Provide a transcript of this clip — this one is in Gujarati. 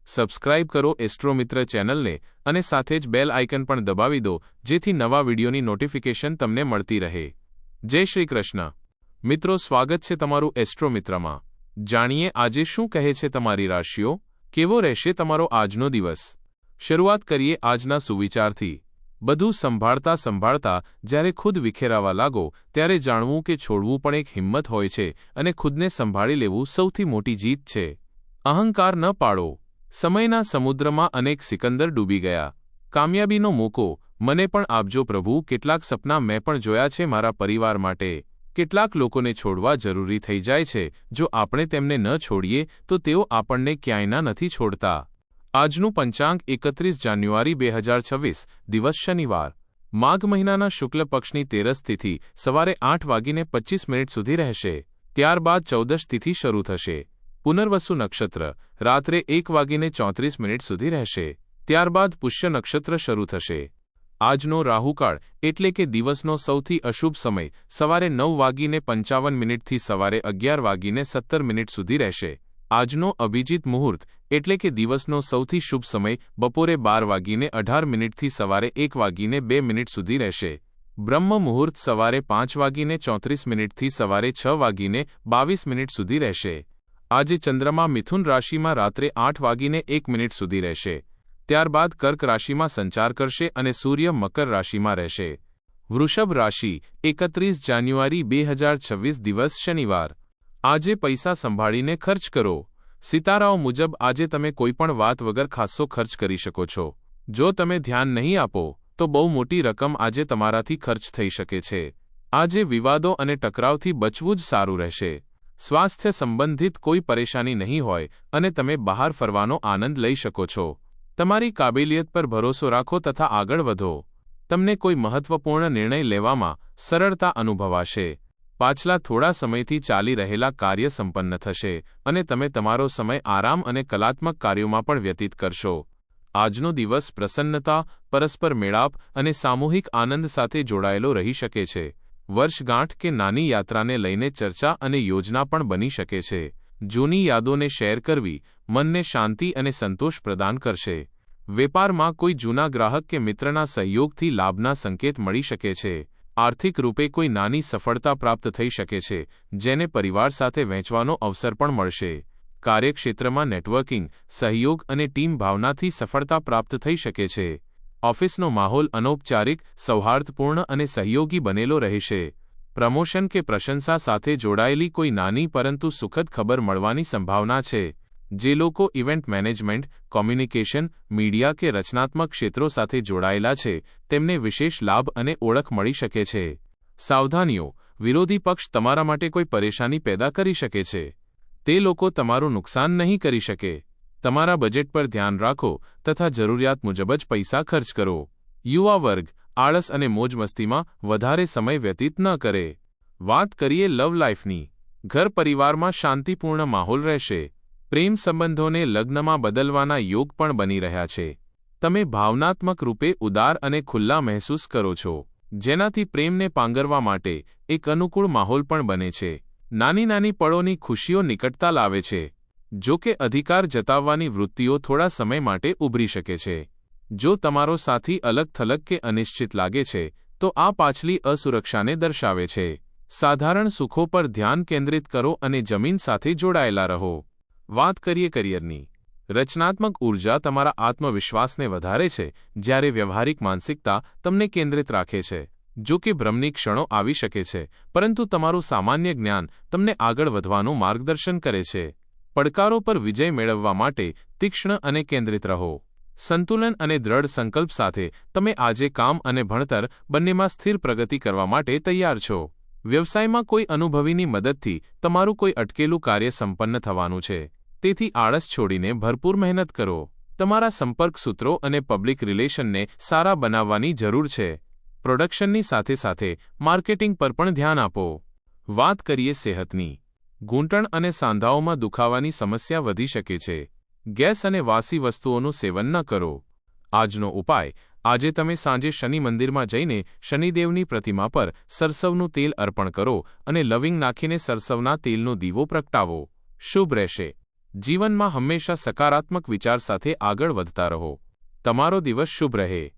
સબસ્ક્રાઇબ કરો એસ્ટ્રો મિત્ર ચેનલને અને સાથે જ બેલ આઇકન પણ દબાવી દો જેથી નવા વિડીયોની નોટિફિકેશન તમને મળતી રહે। જય શ્રી કૃષ્ણ મિત્રો, સ્વાગત છે તમારું એસ્ટ્રો મિત્રમાં। જાણીએ આજે શું કહે છે તમારી રાશિઓ, કેવો રહેશે તમારો આજનો દિવસ। શરૂઆત કરીએ આજના સુવિચારથી। બધું સંભાળતા સંભાળતા જ્યારે ખુદ વિખેરાવા લાગો ત્યારે જાણવું કે છોડવું પણ એક હિંમત હોય છે અને ખુદને સંભાળી લેવું સૌથી મોટી જીત છે। અહંકાર ન પાડો। સમયના સમુદ્રમાં અનેક સિકંદર ડૂબી ગયા। કામયાબીનો મોકો મને પણ આપજો પ્રભુ। કેટલાક સપના મેં પણ જોયા છે મારા પરિવાર માટે। કેટલાક લોકોને છોડવા જરૂરી થઈ જાય છે। જો આપણે તેમને ન છોડીએ તો તેઓ આપણને ક્યાંયના નથી છોડતા। આજનું પંચાંગ 31 જાન્યુઆરી 2026 દિવસ શનિવાર। માઘ મહિનાના શુક્લ પક્ષની તેરસ તિથિ સવારે 8:25 સુધી રહેશે। ત્યારબાદ ચૌદશ તિથિ શરૂ થશે। પુનર્વસુ નક્ષત્ર રાત્રે 1:34 સુધી રહેશે। ત્યારબાદ પુષ્ય નક્ષત્ર શરૂ થશે। આજનો રાહુકાળ એટલે કે દિવસનો સૌથી અશુભ સમય સવારે 9:55 થી સવારે 11:17 સુધી રહેશે। આજનો અભિજીત મુહૂર્ત એટલે કે દિવસનો સૌથી શુભ સમય બપોરે 12:18 થી સવારે 1:02 સુધી રહેશે। બ્રહ્મ મુહૂર્ત સવારે 5:34 થી સવારે 6:22 સુધી રહેશે। આજે ચંદ્રમા મિથુન રાશિમાં રાત્રે 8:01 સુધી રહેશે। ત્યારબાદ કર્ક રાશિમાં સંચાર કરશે અને સૂર્ય મકર રાશિમાં રહેશે। વૃષભ રાશિ 31 જાન્યુઆરી 2026 દિવસ શનિવાર। આજે પૈસા સંભાળીને ખર્ચ કરો। સિતારાઓ મુજબ આજે તમે કોઈપણ વાત વગર ખાસ્સો ખર્ચ કરી શકો છો। જો તમે ધ્યાન નહીં આપો તો બહુ મોટી રકમ આજે તમારાથી ખર્ચ થઈ શકે છે। આજે વિવાદો અને ટકરાવથી બચવું જ સારું રહેશે। સ્વાસ્થ્ય સંબંધિત કોઈ પરેશાની નહીં હોય અને તમે બહાર ફરવાનો આનંદ લઈ શકો છો। તમારી કાબેલિયત પર ભરોસો રાખો તથા આગળ વધો। તમને કોઈ મહત્વપૂર્ણ નિર્ણય લેવામાં સરળતા અનુભવાશે। પાછલા થોડા સમયથી ચાલી રહેલા કાર્ય સંપન્ન થશે અને તમે તમારો સમય આરામ અને કલાત્મક કાર્યોમાં પણ વ્યતીત કરશો। આજનો દિવસ પ્રસન્નતા, પરસ્પર મેળાપ અને સામૂહિક આનંદ સાથે જોડાયેલો રહી શકે છે। વર્ષગાંઠ કે નાની યાત્રાને લઈને ચર્ચા અને યોજના પણ બની શકે છે। જૂની યાદોને શેર કરવી મનને શાંતિ અને સંતોષ પ્રદાન કરશે। વેપારમાં કોઈ જૂના ગ્રાહક કે મિત્રના સહયોગથી લાભના સંકેત મળી શકે છે। આર્થિક રૂપે કોઈ નાની સફળતા પ્રાપ્ત થઈ શકે છે જેને પરિવાર સાથે વહેંચવાનો અવસર પણ મળશે। કાર્યક્ષેત્રમાં નેટવર્કિંગ, સહયોગ અને ટીમ ભાવનાથી સફળતા પ્રાપ્ત થઈ શકે છે। ઓફિસનો માહોલ અનૌપચારિક, સૌહાર્દપૂર્ણ અને સહયોગી બનેલો રહેશે। પ્રમોશન કે પ્રશંસા સાથે જોડાયેલી કોઈ નાની પરંતુ સુખદ ખબર મળવાની સંભાવના છે। જે લોકો ઇવેન્ટ મેનેજમેન્ટ, કોમ્યુનિકેશન, મીડિયા કે રચનાત્મક ક્ષેત્રો સાથે જોડાયેલા છે તેમને વિશેષ લાભ અને ઓળખ મળી શકે છે। સાવધાનીઓ, વિરોધી પક્ષ તમારા માટે કોઈ પરેશાની પેદા કરી શકે છે। તે લોકો તમારું નુકસાન નહીં કરી શકે। તમારા બજેટ પર ધ્યાન રાખો તથા જરૂરિયાત મુજબ જ પૈસા ખર્ચ કરો। યુવા વર્ગ આળસ અને મોજ મસ્તીમાં વધારે સમય વ્યતીત ન કરે। વાત કરીએ લવ લાઈફની। ઘર પરિવારમાં શાંતિપૂર્ણ માહોલ રહેશે। પ્રેમ સંબંધોને લગ્નમાં બદલવાના યોગ પણ બની રહ્યા છે। તમે ભાવનાત્મક રૂપે ઉદાર અને ખુલ્લા મહેસૂસ કરો છો જેનાથી પ્રેમને પાંગરવા માટે એક અનુકૂળ માહોલ પણ બને છે। નાની નાની પળોની ખુશીઓ નિકટતા લાવે છે। જો કે અધિકાર જતાવવાની વૃત્તિઓ થોડા સમય માટે ઉભરી શકે છે। જો તમારો સાથી અલગ થલગ કે અનિશ્ચિત લાગે છે તો આ પાછલી અસુરક્ષાને દર્શાવે છે। સાધારણ સુખો પર ધ્યાન કેન્દ્રિત કરો અને જમીન સાથે જોડાયેલા રહો। વાત કરીએ કરિયરની। રચનાત્મક ઊર્જા તમારા આત્મવિશ્વાસને વધારે છે જ્યારે વ્યવહારિક માનસિકતા તમને કેન્દ્રિત રાખે છે। જો કે ભ્રમની ક્ષણો આવી શકે છે પરંતુ તમારું સામાન્ય જ્ઞાન તમને આગળ વધવાનું માર્ગદર્શન કરે છે। પડકારો પર વિજય મેળવવા માટે તીક્ષ્ણ અને કેન્દ્રિત રહો। સંતુલન અને દ્રઢ સંકલ્પ સાથે તમે આજે કામ અને ભણતર બંનેમાં સ્થિર પ્રગતિ કરવા માટે તૈયાર છો। વ્યવસાયમાં કોઈ અનુભવીની મદદથી તમારું કોઈ અટકેલું કાર્ય સંપન્ન થવાનું છે, તેથી આળસ છોડીને ભરપૂર મહેનત કરો। તમારા સંપર્ક સૂત્રો અને પબ્લિક રિલેશનને સારા બનાવવાની જરૂર છે। પ્રોડક્શનની સાથે સાથે માર્કેટિંગ પર પણ ધ્યાન આપો। વાત કરીએ સેહતની। ઘૂંટણ અને સાંધાઓમાં દુખાવાની સમસ્યા વધી શકે છે। ગેસ અને વાસી વસ્તુઓનું સેવન ન કરો। આજનો ઉપાય, આજે તમે સાંજે શનિ મંદિરમાં જઈને શનિદેવની પ્રતિમા પર સરસવનું તેલ અર્પણ કરો અને લવિંગ નાખીને સરસવના તેલનો દીવો પ્રગટાવો। શુભ રહેશે। જીવનમાં હંમેશા સકારાત્મક વિચાર સાથે આગળ વધતા રહો. તમારો દિવસ શુભ રહે.